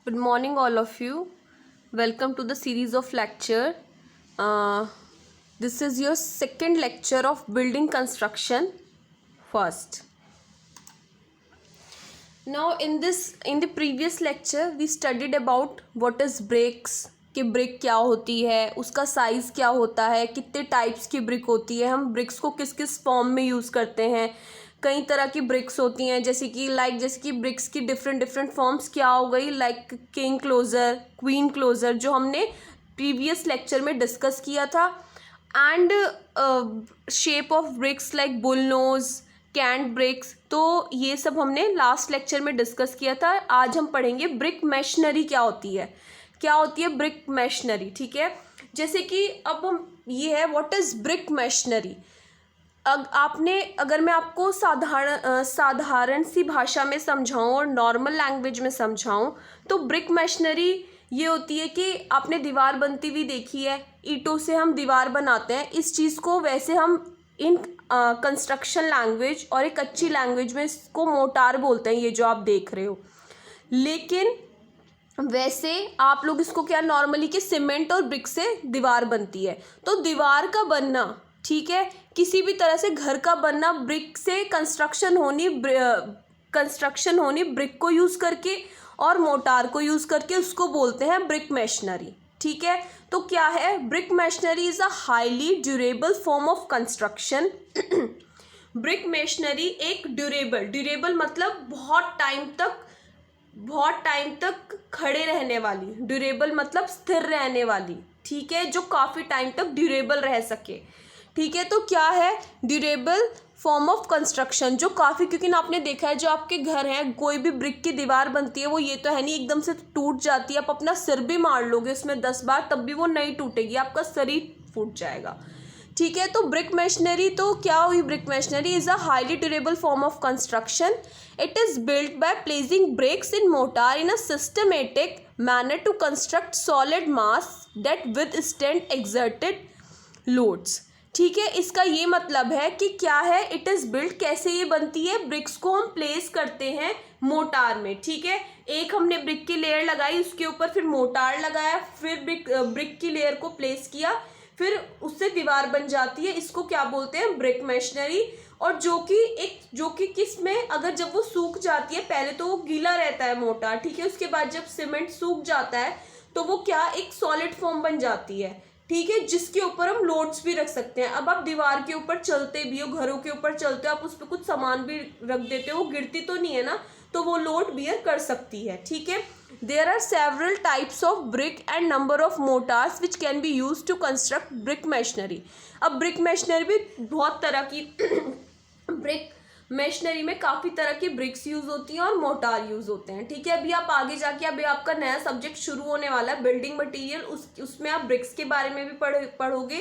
Good morning, all of you. Welcome to the series of lecture. This is your second lecture of building construction. First, now in the previous lecture, we studied about what is bricks. कि brick क्या होती है, उसका size क्या होता है, कितने types की ब्रिक होती है, हम ब्रिक्स को किस किस फॉर्म में यूज़ करते हैं. कई तरह की ब्रिक्स होती हैं, जैसे कि ब्रिक्स की डिफरेंट फॉर्म्स क्या हो गई, like king closure, queen closure, जो हमने प्रीवियस लेक्चर में डिस्कस किया था. And shape of bricks like bull nose, cant bricks, तो ये सब हमने लास्ट लेक्चर में डिस्कस किया था. आज हम पढ़ेंगे ब्रिक मैशनरी क्या होती है ब्रिक मैशनरी. ठीक है, जैसे कि अब हम ये है व्हाट इज़ ब्रिक मैशनरी. अगर मैं आपको साधारण सी भाषा में समझाऊं और नॉर्मल लैंग्वेज में समझाऊं, तो ब्रिक मैशनरी ये होती है कि आपने दीवार बनती हुई देखी है, ईंटों से हम दीवार बनाते हैं. इस चीज़ को वैसे हम इन कंस्ट्रक्शन लैंग्वेज और एक अच्छी लैंग्वेज में इसको मोटार बोलते हैं, ये जो आप देख रहे हो. लेकिन वैसे आप लोग इसको क्या नॉर्मली कि सीमेंट और ब्रिक से दीवार बनती है. तो दीवार का बनना, ठीक है, किसी भी तरह से घर का बनना, ब्रिक से कंस्ट्रक्शन होनी ब्रिक को यूज़ करके और मोटार को यूज़ करके, उसको बोलते हैं ब्रिक मैशनरी. ठीक है, तो क्या है brick machinery? Is a highly durable form of construction. Brick machinery एक ड्यूरेबल मतलब बहुत टाइम तक खड़े रहने वाली, ड्यूरेबल मतलब स्थिर रहने वाली. ठीक है, जो काफ़ी टाइम तक ड्यूरेबल रह सके. ठीक है, तो क्या है ड्यूरेबल फॉर्म ऑफ कंस्ट्रक्शन, जो काफ़ी, क्योंकि आपने देखा है जो आपके घर हैं, कोई भी ब्रिक की दीवार बनती है, वो ये तो है नहीं एकदम से टूट जाती है. आप अपना सिर भी मार लोगे उसमें 10 बार, तब भी वो नहीं टूटेगी, आपका सिर ही फूट जाएगा. ठीक है, तो ब्रिक मैशनरी, तो क्या हुई brick machinery? Is a highly durable form of construction. It is built by placing bricks in mortar in a systematic manner to construct solid mass that withstand exerted loads. ठीक है, इसका ये मतलब है कि क्या है, इट इज़ बिल्ट, कैसे ये बनती है, ब्रिक्स को हम प्लेस करते हैं मोटार में. ठीक है, एक हमने ब्रिक की लेयर लगाई, उसके ऊपर फिर मोटार लगाया, फिर ब्रिक की लेयर को प्लेस किया, फिर उससे दीवार बन जाती है. इसको क्या बोलते हैं? Brick machinery. और जो कि किस में, अगर जब वो सूख जाती है, पहले तो वो गीला रहता है मोटार, ठीक है, उसके बाद जब सीमेंट सूख जाता है तो वो क्या एक सॉलिड फॉर्म बन जाती है. ठीक है, जिसके ऊपर हम लोड्स भी रख सकते हैं. अब आप दीवार के ऊपर चलते भी हो, घरों के ऊपर चलते हो, आप उस पर कुछ सामान भी रख देते हो, वो गिरती तो नहीं है ना, तो वो लोड बियर कर सकती है. ठीक है, there are several types of brick and number of mortars which can be use to construct brick masonry. अब ब्रिक मैशनरी भी बहुत तरह की ब्रिक मैशनरी में काफ़ी तरह की ब्रिक्स यूज़ होती हैं और मोटार यूज़ होते हैं. ठीक है, अभी आप आगे जाके, अभी आपका नया सब्जेक्ट शुरू होने वाला है बिल्डिंग मटेरियल, उसमें आप ब्रिक्स के बारे में भी पढ़ोगे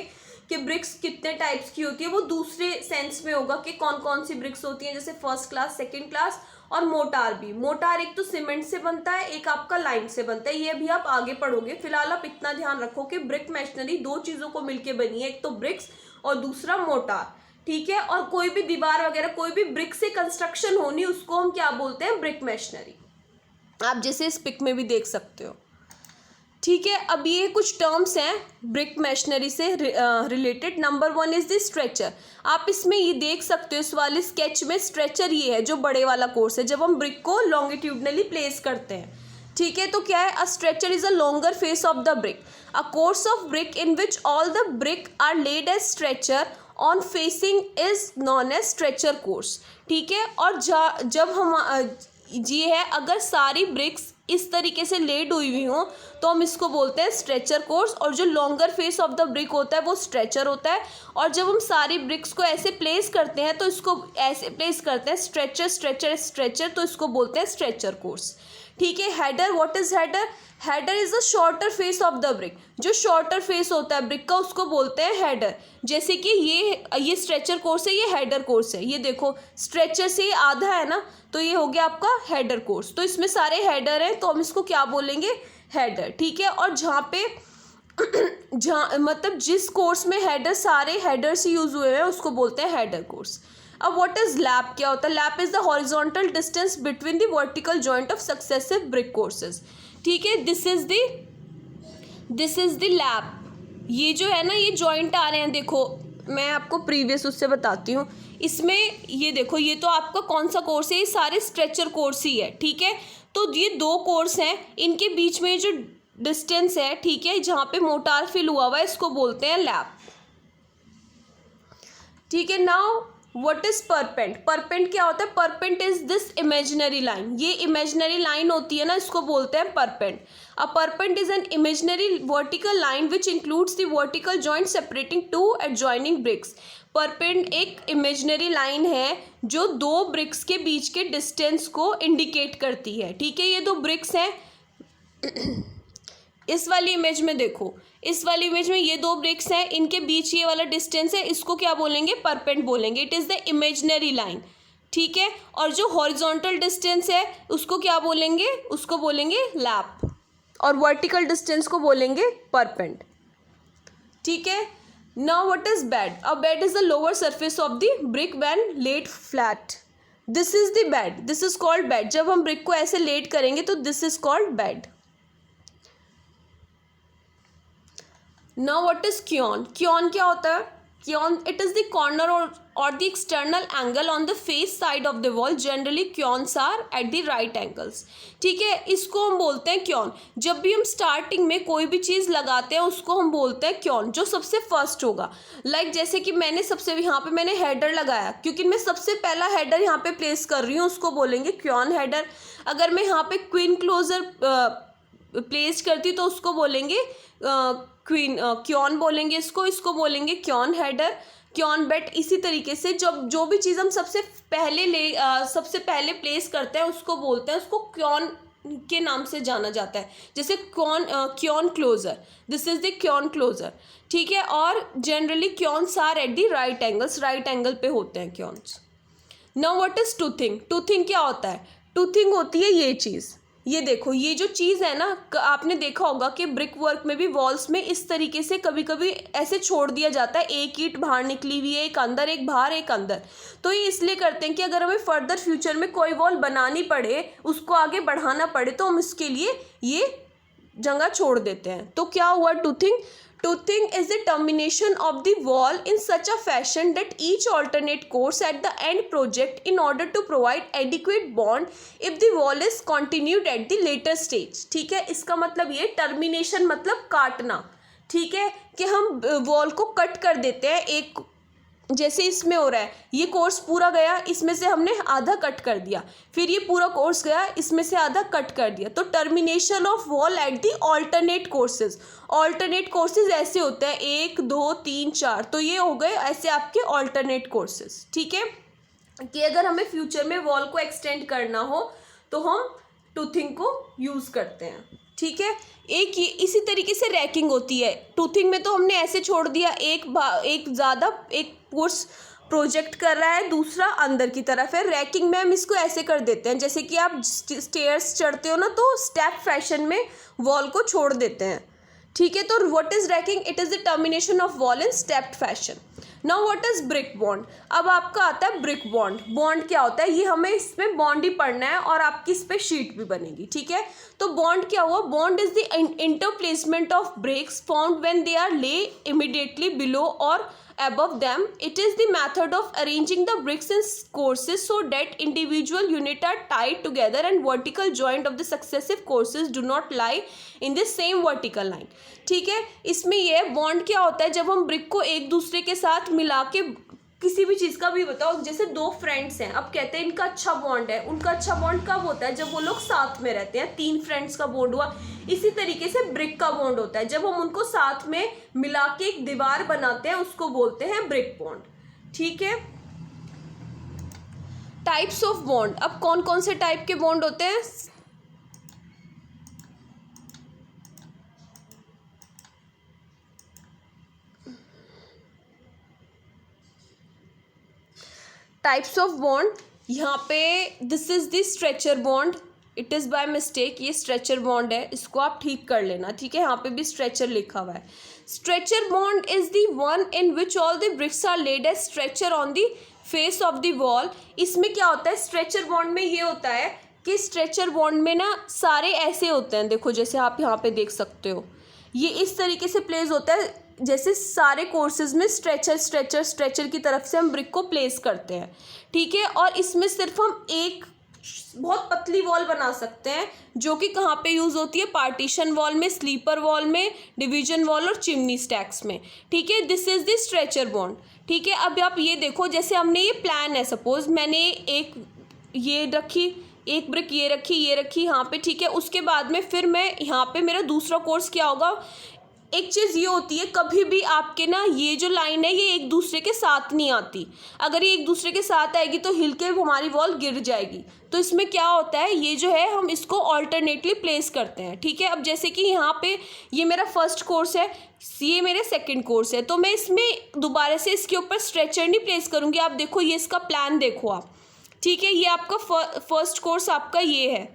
कि ब्रिक्स कितने टाइप्स की होती है. वो दूसरे सेंस में होगा कि कौन कौन सी ब्रिक्स होती हैं, जैसे फर्स्ट क्लास, सेकेंड क्लास, और मोटार भी. मोटार एक तो सीमेंट से बनता है, एक आपका लाइम से बनता है, ये भी आप आगे पढ़ोगे. फिलहाल आप इतना ध्यान रखो कि ब्रिक मैशनरी दो चीज़ों को मिलकर बनी है, एक तो ब्रिक्स और दूसरा मोटार. ठीक है, और कोई भी दीवार वगैरह, कोई भी ब्रिक से कंस्ट्रक्शन होनी, उसको हम क्या बोलते हैं? Brick machinery. आप जैसे इस पिक में भी देख सकते हो. ठीक है, अब ये कुछ टर्म्स हैं ब्रिक मैशनरी से related. Number 1 is the stretcher. आप इसमें ये देख सकते हो, इस वाले स्केच में स्ट्रेचर ये है जो बड़े वाला कोर्स है, जब हम ब्रिक को लॉन्गिट्यूडनली प्लेस करते हैं. ठीक है, तो क्या है, a stretcher is a longer face of the brick, a course of brick in which all the brick are laid as stretcher on facing is known as stretcher course. ठीक है, और जब हम ये है, अगर सारी ब्रिक्स इस तरीके से लेड हुई हो तो हम इसको बोलते हैं स्ट्रेचर कोर्स, और जो longer face of the brick होता है वो स्ट्रेचर होता है. और जब हम सारी ब्रिक्स को ऐसे प्लेस करते हैं, तो इसको ऐसे प्लेस करते हैं स्ट्रेचर, तो इसको बोलते हैं स्ट्रेचर कोर्स. ठीक है, header, what is header? Header is a shorter face of the brick. जो शॉर्टर फेस होता है ब्रिक का, उसको बोलते हैं हेडर. जैसे कि ये स्ट्रेचर कोर्स है, ये हेडर कोर्स है. ये देखो, स्ट्रेचर से ये आधा है ना, तो ये हो गया आपका हेडर कोर्स. तो इसमें सारे हेडर हैं, तो हम इसको क्या बोलेंगे? हेडर. ठीक है, और जहाँ मतलब जिस कोर्स में हेडर, सारे हेडर से यूज हुए हैं, उसको बोलते हैं हेडर कोर्स. अब व्हाट इज लैप? क्या होता है? Lap is the horizontal distance between the vertical joint of successive brick courses. ठीक है। This is the lap. ये जो है ना, ये जॉइंट आ रहे हैं, देखो मैं आपको प्रीवियस उससे बताती हूँ। इसमें ये देखो, ये तो आपका कौन सा कोर्स है, ये सारे स्ट्रेचर कोर्स ही है, ठीक है। तो ये दो कोर्स हैं, इनके बीच में जो डिस्टेंस है, ठीक है, जहाँ पे मोटार फिल हुआ हुआ है, इसको बोलते हैं लैप, ठीक है। Now what is perpend? Perpend क्या होता है? Perpend is this imaginary line. ये इमेजिनरी लाइन होती है ना, इसको बोलते हैं perpend. A perpend is an imaginary vertical line which includes the vertical joint separating two adjoining bricks. Perpend एक इमेजिनरी लाइन है जो दो ब्रिक्स के बीच के डिस्टेंस को इंडिकेट करती है, ठीक है। ये दो ब्रिक्स हैं, इस वाली इमेज में देखो, इस वाली इमेज में ये दो ब्रिक्स हैं, इनके बीच ये वाला डिस्टेंस है, इसको क्या बोलेंगे? परपेंट बोलेंगे। It is the imaginary line, ठीक है। और जो हॉरिजॉन्टल डिस्टेंस है उसको क्या बोलेंगे? उसको बोलेंगे लैप, और वर्टिकल डिस्टेंस को बोलेंगे परपेंट, ठीक है। Now what is bed? A bed is the lower surface of the brick when laid flat. This is the bed, this is called bed. जब हम ब्रिक को ऐसे लेड करेंगे तो this is called bed. Now what is quoin? Quoin क्या होता है? Quoin, it is the corner और the external angle on the face side of the wall. Generally quoins are at the right angles, ठीक है। इसको हम बोलते हैं क्योन। जब भी हम स्टार्टिंग में कोई भी चीज़ लगाते हैं उसको हम बोलते हैं क्योन, जो सबसे फर्स्ट होगा। लाइक जैसे कि मैंने सबसे यहाँ पे मैंने हेडर लगाया, क्योंकि मैं सबसे पहला हेडर यहाँ पे प्लेस कर रही हूँ, उसको बोलेंगे क्योन हेडर। अगर मैं यहाँ पे क्वीन क्लोजर प्लेस करती तो उसको बोलेंगे क्योन बोलेंगे, इसको बोलेंगे क्योन हेडर, क्योन बेड। इसी तरीके से जब जो भी चीज़ हम सबसे पहले प्लेस करते हैं उसको बोलते हैं, उसको क्योन के नाम से जाना जाता है। जैसे quoin closer, this is the quoin closer, ठीक है। और generally quoins are at the right angles, right angle पे होते हैं quoins. Now what is toothing? Toothing क्या होता है? टूथिंग होती है ये चीज़, ये देखो, ये जो चीज़ है ना, आपने देखा होगा कि ब्रिक वर्क में भी वॉल्स में इस तरीके से कभी कभी ऐसे छोड़ दिया जाता है, एक ईंट बाहर निकली हुई है, एक अंदर, एक बाहर, एक अंदर। तो ये इसलिए करते हैं कि अगर हमें फर्दर फ्यूचर में कोई वॉल बनानी पड़े, उसको आगे बढ़ाना पड़े, तो हम इसके लिए ये जगह छोड़ देते हैं। तो क्या हुआ toothing? Toothing is the termination of the wall in such a fashion that each alternate course at the end project in order to provide adequate bond if the wall is continued at the later stage, ठीक है। इसका मतलब ये termination मतलब काटना, ठीक है, कि हम वॉल को कट कर देते हैं। एक जैसे इसमें हो रहा है, ये कोर्स पूरा गया, इसमें से हमने आधा कट कर दिया, फिर ये पूरा कोर्स गया, इसमें से आधा कट कर दिया। तो termination of wall at the alternate courses. Alternate courses ऐसे होते हैं 1 2 3 4, तो ये हो गए ऐसे आपके ऑल्टरनेट कोर्सेज, ठीक है। कि अगर हमें फ्यूचर में वॉल को एक्सटेंड करना हो तो हम टूथिंग को यूज़ करते हैं, ठीक है। एक ये इसी तरीके से रैकिंग होती है। टूथिंग में तो हमने ऐसे छोड़ दिया, एक कोर्स प्रोजेक्ट कर रहा है, दूसरा अंदर की तरफ है। रैकिंग में हम इसको ऐसे कर देते हैं, जैसे कि आप स्टेयर्स चढ़ते हो ना, तो स्टेप फैशन में वॉल को छोड़ देते हैं, ठीक है। तो what is ranking? It is the termination of wall in stepped fashion. Now what is brick bond? अब आपका आता है ब्रिक बॉन्ड। बॉन्ड क्या होता है? ये हमें इसमें बॉन्ड ही पढ़ना है और आपकी इस पर शीट भी बनेगी, ठीक है। तो बॉन्ड क्या हुआ? Bond is the interplacement of bricks found when they are lay immediately below और above them. It is the method of arranging the bricks in courses so that individual units are tied together and vertical joint of the successive courses do not lie in the same vertical line. ठीक है। इसमें ये bond क्या होता है? जब हम brick को एक दूसरे के साथ मिला के किसी भी चीज़ का भी बताओ, जैसे दो फ्रेंड्स हैं, अब कहते हैं इनका अच्छा बॉन्ड है, उनका अच्छा बॉन्ड कब होता है? जब वो लोग साथ में रहते हैं। 3 फ्रेंड्स का बॉन्ड हुआ। इसी तरीके से ब्रिक का बॉन्ड होता है, जब हम उनको साथ में मिला के एक दीवार बनाते हैं, उसको बोलते हैं ब्रिक बॉन्ड, ठीक है। टाइप्स ऑफ बॉन्ड, अब कौन कौन से टाइप के बॉन्ड होते हैं? टाइप्स ऑफ बॉन्ड, यहाँ पे this is the stretcher bond. It is by mistake, ये स्ट्रेचर बॉन्ड है, इसको आप ठीक कर लेना, ठीक है। यहाँ पे भी स्ट्रेचर लिखा हुआ है। Stretcher bond is the one in which all the bricks are laid as stretcher on the face of the wall. इसमें क्या होता है? स्ट्रेचर बॉन्ड में ये होता है इसके स्ट्रेचर बॉन्ड में ना सारे ऐसे होते हैं, देखो जैसे आप यहाँ पे देख सकते हो, ये इस तरीके से प्लेस होता है जैसे सारे कोर्सेज में स्ट्रेचर की तरफ से हम ब्रिक को प्लेस करते हैं, ठीक है। और इसमें सिर्फ हम एक बहुत पतली वॉल बना सकते हैं जो कि कहाँ पे यूज़ होती है, पार्टीशन वॉल में, स्लीपर वॉल में, डिवीजन वॉल और चिमनी स्टैक्स में, ठीक है। This is the stretcher bond, ठीक है। अब आप ये देखो, जैसे हमने ये प्लान है, सपोज मैंने एक ये रखी, एक ब्रिक ये रखी यहाँ पे, ठीक है। उसके बाद में फिर मैं यहाँ पे मेरा दूसरा कोर्स क्या होगा, एक चीज़ ये होती है कभी भी आपके ना ये जो लाइन है ये एक दूसरे के साथ नहीं आती, अगर ये एक दूसरे के साथ आएगी तो हिल के हमारी वॉल गिर जाएगी। तो इसमें क्या होता है, ये जो है हम इसको ऑल्टरनेटली प्लेस करते हैं, ठीक है। अब जैसे कि यहाँ पे ये मेरा फर्स्ट कोर्स है, ये मेरे सेकंड कोर्स है, तो मैं इसमें दोबारा से इसके ऊपर स्ट्रेचर नहीं प्लेस करूँगी। आप देखो ये इसका प्लान देखो आप, ठीक है। ये आपका फर्स्ट कोर्स आपका ये है,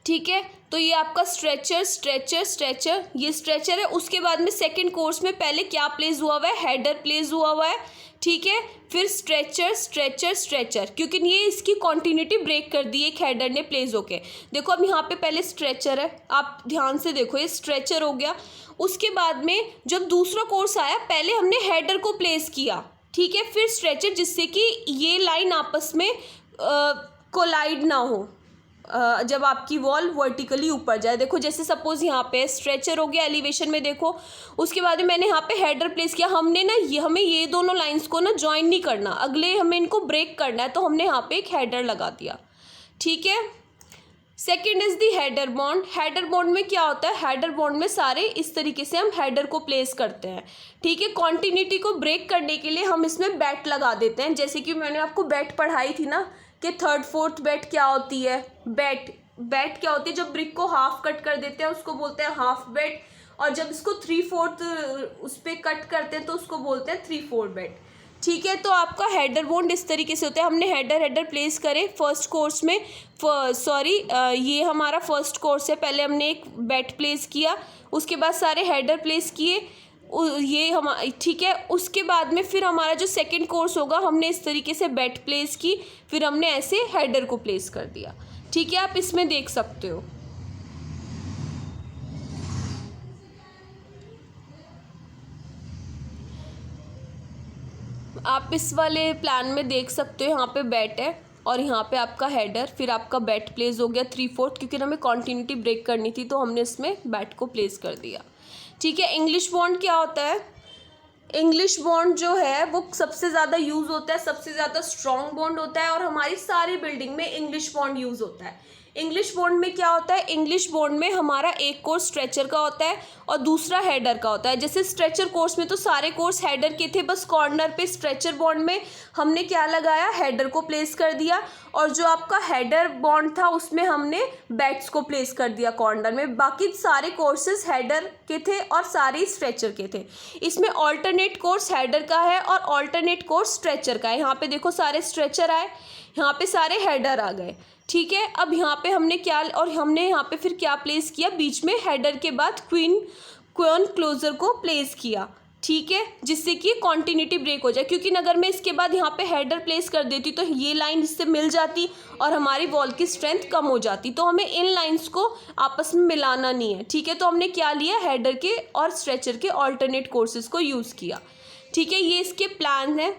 ठीक है। तो ये आपका स्ट्रेचर ये स्ट्रेचर है। उसके बाद में सेकंड कोर्स में पहले क्या प्लेस हुआ हुआ है, हेडर प्लेस हुआ हुआ है, ठीक है। फिर स्ट्रेचर क्योंकि ये इसकी कॉन्टिन्यूटी ब्रेक कर दी एक हेडर ने प्लेस होके। देखो अब यहाँ पे पहले स्ट्रेचर है, आप ध्यान से देखो, ये स्ट्रेचर हो गया। उसके बाद में जब दूसरा कोर्स आया पहले हमने हेडर को प्लेस किया, ठीक है, फिर स्ट्रेचर, जिससे कि ये लाइन आपस में कोलाइड ना हो जब आपकी वॉल वर्टिकली ऊपर जाए। देखो जैसे सपोज यहाँ पे स्ट्रेचर हो गया एलिवेशन में, देखो उसके बाद में मैंने यहाँ पे हेडर प्लेस किया। हमने ना हमें ये दोनों लाइंस को ना ज्वाइन नहीं करना, अगले हमें इनको ब्रेक करना है, तो हमने यहाँ पे एक हेडर लगा दिया, ठीक है। Second is the header bond. Header bond में क्या होता है, हेडर बॉन्ड में सारे इस तरीके से हम हेडर को प्लेस करते हैं, ठीक है। कॉन्टिन्यूटी को ब्रेक करने के लिए हम इसमें बैट लगा देते हैं, जैसे कि मैंने आपको बैट पढ़ाई थी ना कि थर्ड फोर्थ बैट क्या होती है, बैट क्या होती है, जब ब्रिक को हाफ कट कर देते हैं उसको बोलते हैं हाफ बैट, और जब इसको 3/4 उस पर कट करते हैं तो उसको बोलते हैं 3/4 बैट, ठीक है। तो आपका हेडर बॉन्ड इस तरीके से होता है। हमने हेडर प्लेस करे फर्स्ट कोर्स में, ये हमारा फर्स्ट कोर्स है, पहले हमने एक बैट प्लेस किया, उसके बाद सारे हेडर प्लेस किए, ये हम, ठीक है। उसके बाद में फिर हमारा जो सेकंड कोर्स होगा हमने इस तरीके से बैट प्लेस की, फिर हमने ऐसे हेडर को प्लेस कर दिया, ठीक है। आप इसमें देख सकते हो, आप इस वाले प्लान में देख सकते हो, यहाँ पे बैट है और यहाँ पे आपका हेडर, फिर आपका बैट प्लेस हो गया 3/4, क्योंकि हमें कॉन्टिन्यूटी ब्रेक करनी थी तो हमने इसमें बैट को प्लेस कर दिया, ठीक है। इंग्लिश बॉन्ड क्या होता है, इंग्लिश बॉन्ड जो है वो सबसे ज़्यादा यूज़ होता है, सबसे ज़्यादा स्ट्रॉन्ग बॉन्ड होता है, और हमारी सारी बिल्डिंग में इंग्लिश बॉन्ड यूज़ होता है। इंग्लिश बॉन्ड में क्या होता है, इंग्लिश बॉन्ड में हमारा एक कोर्स स्ट्रेचर का होता है और दूसरा हेडर का होता है। जैसे स्ट्रेचर कोर्स में तो सारे कोर्स हेडर के थे, बस कॉर्नर पे स्ट्रेचर बॉन्ड में हमने क्या लगाया, हेडर को प्लेस कर दिया, और जो आपका हेडर बॉन्ड था उसमें हमने बैट्स को प्लेस कर दिया कॉर्नर में। बाकी सारे कोर्सेज हेडर के थे और सारे स्ट्रेचर के थे। इसमें ऑल्टरनेट कोर्स हेडर का है और ऑल्टरनेट कोर्स स्ट्रेचर का है। यहाँ पे देखो सारे स्ट्रेचर आए, यहाँ पे सारे हेडर आ गए, ठीक है। अब यहाँ पे हमने क्या, और हमने यहाँ पे फिर क्या प्लेस किया, बीच में हेडर के बाद क्वीन क्लोजर को प्लेस किया, ठीक है, जिससे कि कॉन्टिन्यूटी ब्रेक हो जाए। क्योंकि अगर मैं इसके बाद यहाँ पे हेडर प्लेस कर देती तो ये लाइन इससे मिल जाती और हमारी वॉल की स्ट्रेंथ कम हो जाती, तो हमें इन लाइंस को आपस में मिलाना नहीं है, ठीक है। तो हमने क्या लिया, हेडर के और स्ट्रेचर के ऑल्टरनेट कोर्सेज को यूज़ किया, ठीक है। ये इसके प्लान है।